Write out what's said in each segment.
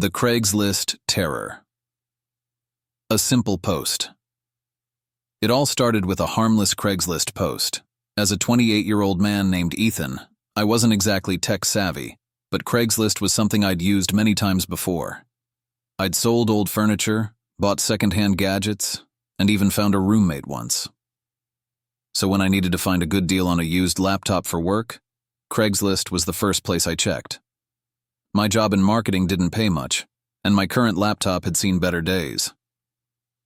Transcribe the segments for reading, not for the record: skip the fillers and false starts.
The Craigslist Terror. A simple post. It all started with a harmless Craigslist post. As a 28-year-old man named Ethan, I wasn't exactly tech-savvy, but Craigslist was something I'd used many times before. I'd sold old furniture, bought second-hand gadgets, and even found a roommate once. So when I needed to find a good deal on a used laptop for work, Craigslist was the first place I checked. My job in marketing didn't pay much, and my current laptop had seen better days.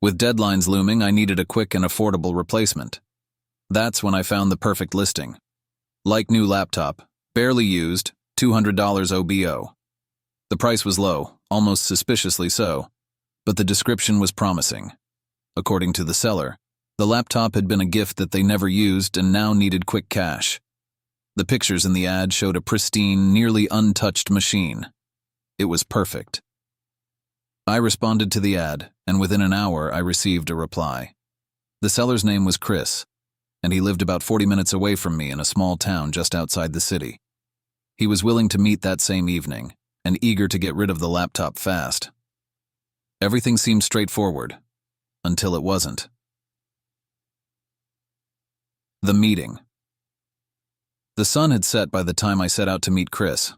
With deadlines looming, I needed a quick and affordable replacement. That's when I found the perfect listing. Like new laptop, barely used, $200 OBO. The price was low, almost suspiciously so, but the description was promising. According to the seller, the laptop had been a gift that they never used and now needed quick cash. The pictures in the ad showed a pristine, nearly untouched machine. It was perfect. I responded to the ad, and within an hour I received a reply. The seller's name was Chris, and he lived about 40 minutes away from me in a small town just outside the city. He was willing to meet that same evening, and eager to get rid of the laptop fast. Everything seemed straightforward, until it wasn't. The meeting. The sun had set by the time I set out to meet Chris.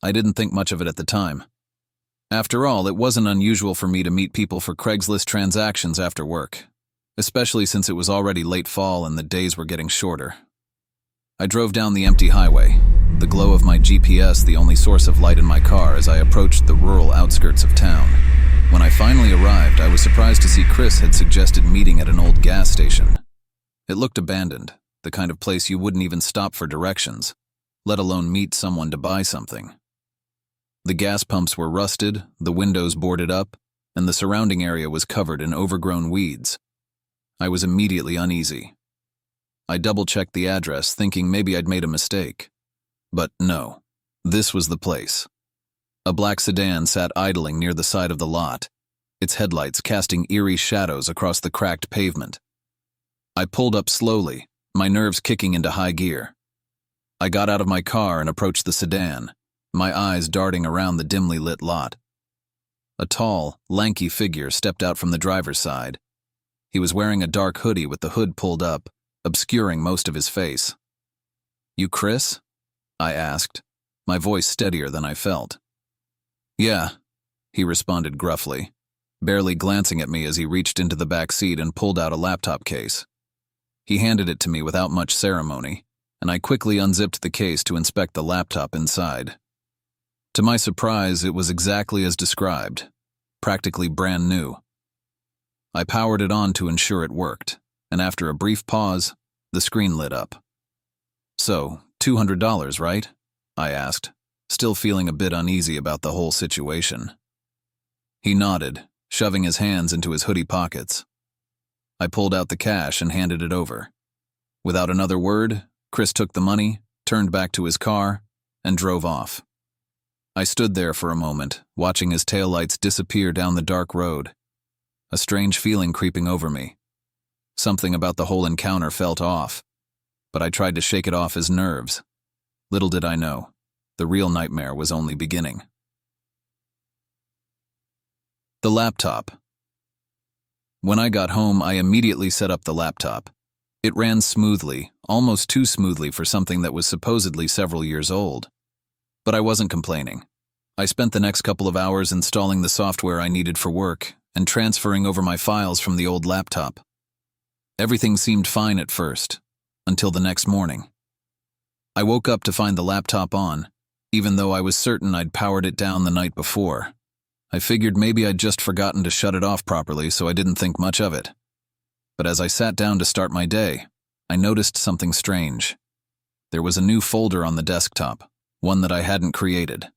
I didn't think much of it at the time. After all, it wasn't unusual for me to meet people for Craigslist transactions after work, especially since it was already late fall and the days were getting shorter. I drove down the empty highway, the glow of my GPS the only source of light in my car as I approached the rural outskirts of town. When I finally arrived, I was surprised to see Chris had suggested meeting at an old gas station. It looked abandoned, the kind of place you wouldn't even stop for directions, let alone meet someone to buy something. The gas pumps were rusted, the windows boarded up, and the surrounding area was covered in overgrown weeds. I was immediately uneasy. I double-checked the address, thinking maybe I'd made a mistake. But no, this was the place. A black sedan sat idling near the side of the lot, its headlights casting eerie shadows across the cracked pavement. I pulled up slowly, my nerves kicking into high gear. I got out of my car and approached the sedan, my eyes darting around the dimly lit lot. A tall, lanky figure stepped out from the driver's side. He was wearing a dark hoodie with the hood pulled up, obscuring most of his face. "You Chris?" I asked, my voice steadier than I felt. "Yeah," he responded gruffly, barely glancing at me as he reached into the back seat and pulled out a laptop case. He handed it to me without much ceremony, and I quickly unzipped the case to inspect the laptop inside. To my surprise, it was exactly as described, practically brand new. I powered it on to ensure it worked, and after a brief pause, the screen lit up. "So, $200, right?" I asked, still feeling a bit uneasy about the whole situation. He nodded, shoving his hands into his hoodie pockets. I pulled out the cash and handed it over. Without another word, Chris took the money, turned back to his car, and drove off. I stood there for a moment, watching his taillights disappear down the dark road, a strange feeling creeping over me. Something about the whole encounter felt off, but I tried to shake it off as nerves. Little did I know, the real nightmare was only beginning. The laptop. When I got home, I immediately set up the laptop. It ran smoothly, almost too smoothly for something that was supposedly several years old. But I wasn't complaining. I spent the next couple of hours installing the software I needed for work and transferring over my files from the old laptop. Everything seemed fine at first, until the next morning. I woke up to find the laptop on, even though I was certain I'd powered it down the night before. I figured maybe I'd just forgotten to shut it off properly, so I didn't think much of it. But as I sat down to start my day, I noticed something strange. There was a new folder on the desktop, one that I hadn't created.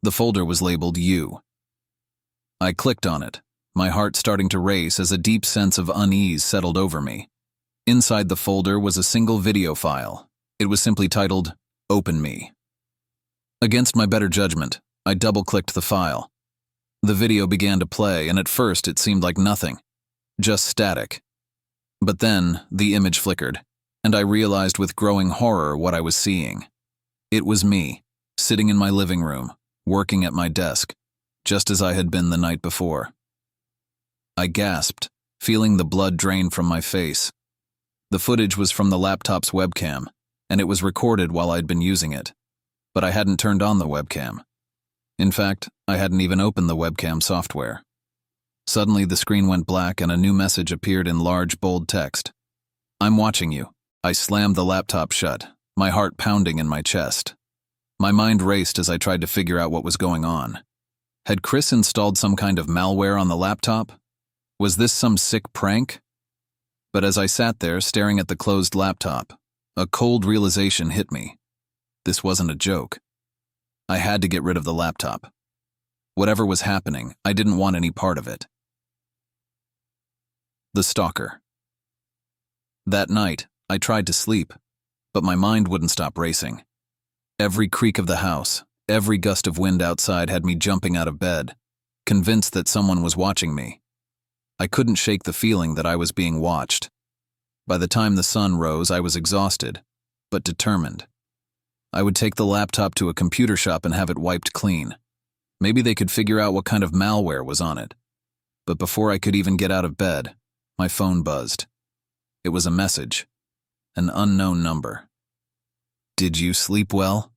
The folder was labeled You. I clicked on it, my heart starting to race as a deep sense of unease settled over me. Inside the folder was a single video file. It was simply titled, "Open Me." Against my better judgment, I double-clicked the file. The video began to play, and at first it seemed like nothing, just static. But then the image flickered, and I realized with growing horror what I was seeing. It was me, sitting in my living room, working at my desk, just as I had been the night before. I gasped, feeling the blood drain from my face. The footage was from the laptop's webcam, and it was recorded while I'd been using it. But I hadn't turned on the webcam. In fact, I hadn't even opened the webcam software. Suddenly, the screen went black and a new message appeared in large, bold text. "I'm watching you." I slammed the laptop shut, my heart pounding in my chest. My mind raced as I tried to figure out what was going on. Had Chris installed some kind of malware on the laptop? Was this some sick prank? But as I sat there staring at the closed laptop, a cold realization hit me. This wasn't a joke. I had to get rid of the laptop. Whatever was happening, I didn't want any part of it. The Stalker. That night, I tried to sleep, but my mind wouldn't stop racing. Every creak of the house, every gust of wind outside had me jumping out of bed, convinced that someone was watching me. I couldn't shake the feeling that I was being watched. By the time the sun rose, I was exhausted, but determined. I would take the laptop to a computer shop and have it wiped clean. Maybe they could figure out what kind of malware was on it. But before I could even get out of bed, my phone buzzed. It was a message, an unknown number. "Did you sleep well?"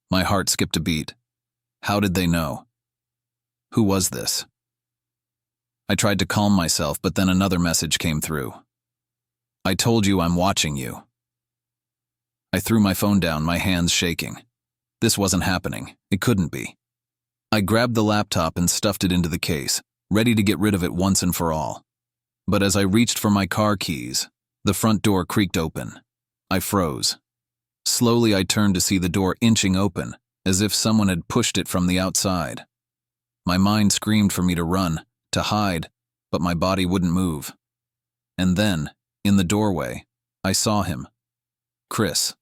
My heart skipped a beat. How did they know? Who was this? I tried to calm myself, but then another message came through. "I told you I'm watching you." I threw my phone down, my hands shaking. This wasn't happening. It couldn't be. I grabbed the laptop and stuffed it into the case, ready to get rid of it once and for all. But as I reached for my car keys, the front door creaked open. I froze. Slowly I turned to see the door inching open, as if someone had pushed it from the outside. My mind screamed for me to run, to hide, but my body wouldn't move. And then, in the doorway, I saw him. Chris.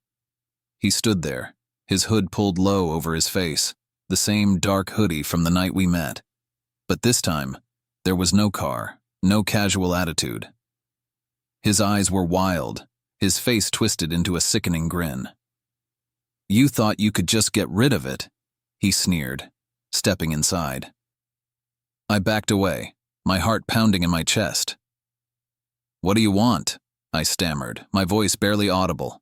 He stood there, his hood pulled low over his face, the same dark hoodie from the night we met. But this time, there was no car, no casual attitude. His eyes were wild, his face twisted into a sickening grin. "You thought you could just get rid of it," he sneered, stepping inside. I backed away, my heart pounding in my chest. "What do you want?" I stammered, my voice barely audible.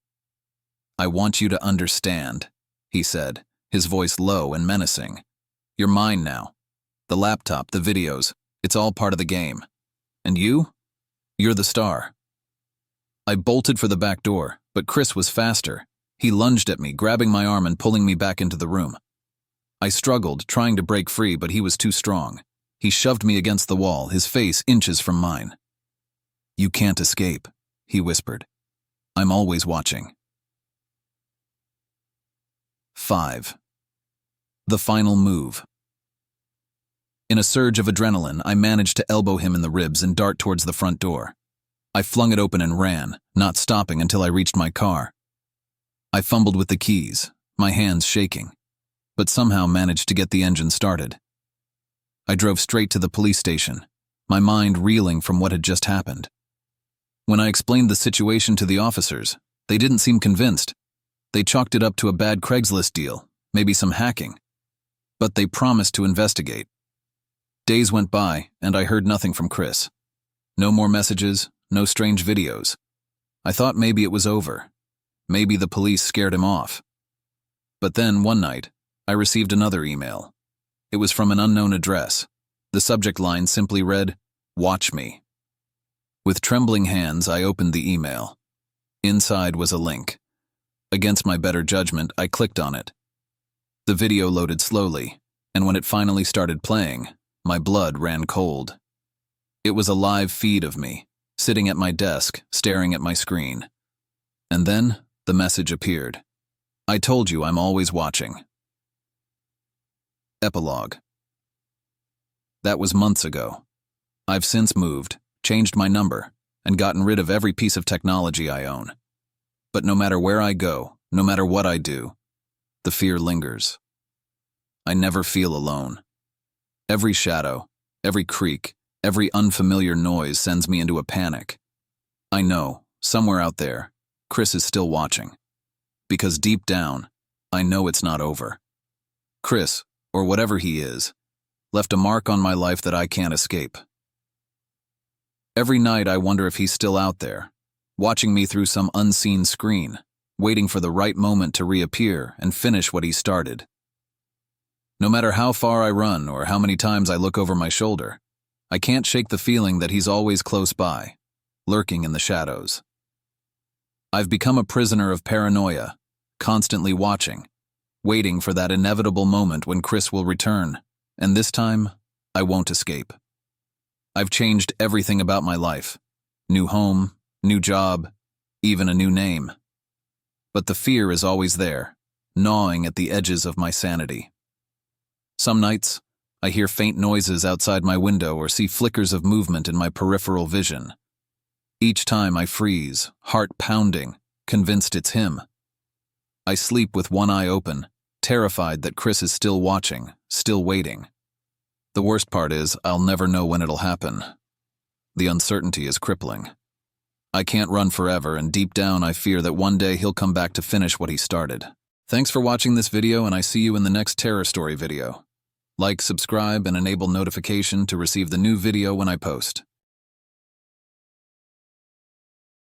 "I want you to understand," he said, his voice low and menacing. "You're mine now. The laptop, the videos, it's all part of the game. And you? You're the star." I bolted for the back door, but Chris was faster. He lunged at me, grabbing my arm and pulling me back into the room. I struggled, trying to break free, but he was too strong. He shoved me against the wall, his face inches from mine. "You can't escape," he whispered. "I'm always watching." 5. The final move. In a surge of adrenaline, I managed to elbow him in the ribs and dart towards the front door. I flung it open and ran, not stopping until I reached my car. I fumbled with the keys, my hands shaking, but somehow managed to get the engine started. I drove straight to the police station, my mind reeling from what had just happened. When I explained the situation to the officers, they didn't seem convinced. They chalked it up to a bad Craigslist deal, maybe some hacking. But they promised to investigate. Days went by, and I heard nothing from Chris. No more messages, no strange videos. I thought maybe it was over. Maybe the police scared him off. But then, one night, I received another email. It was from an unknown address. The subject line simply read, "Watch me." With trembling hands, I opened the email. Inside was a link. Against my better judgment, I clicked on it. The video loaded slowly, and when it finally started playing, my blood ran cold. It was a live feed of me, sitting at my desk, staring at my screen. And then, the message appeared. "I told you I'm always watching." Epilogue. That was months ago. I've since moved, changed my number, and gotten rid of every piece of technology I own. But no matter where I go, no matter what I do, the fear lingers. I never feel alone. Every shadow, every creak, every unfamiliar noise sends me into a panic. I know, somewhere out there, Chris is still watching. Because deep down, I know it's not over. Chris, or whatever he is, left a mark on my life that I can't escape. Every night I wonder if he's still out there, watching me through some unseen screen, waiting for the right moment to reappear and finish what he started. No matter how far I run or how many times I look over my shoulder, I can't shake the feeling that he's always close by, lurking in the shadows. I've become a prisoner of paranoia, constantly watching, waiting for that inevitable moment when Chris will return, and this time, I won't escape. I've changed everything about my life. New home, new job, even a new name. But the fear is always there, gnawing at the edges of my sanity. Some nights, I hear faint noises outside my window or see flickers of movement in my peripheral vision. Each time I freeze, heart pounding, convinced it's him. I sleep with one eye open, terrified that Chris is still watching, still waiting. The worst part is, I'll never know when it'll happen. The uncertainty is crippling. I can't run forever, and deep down I fear that one day he'll come back to finish what he started. Thanks for watching this video, and I see you in the next Terror Story video. Like, subscribe, and enable notification to receive the new video when I post.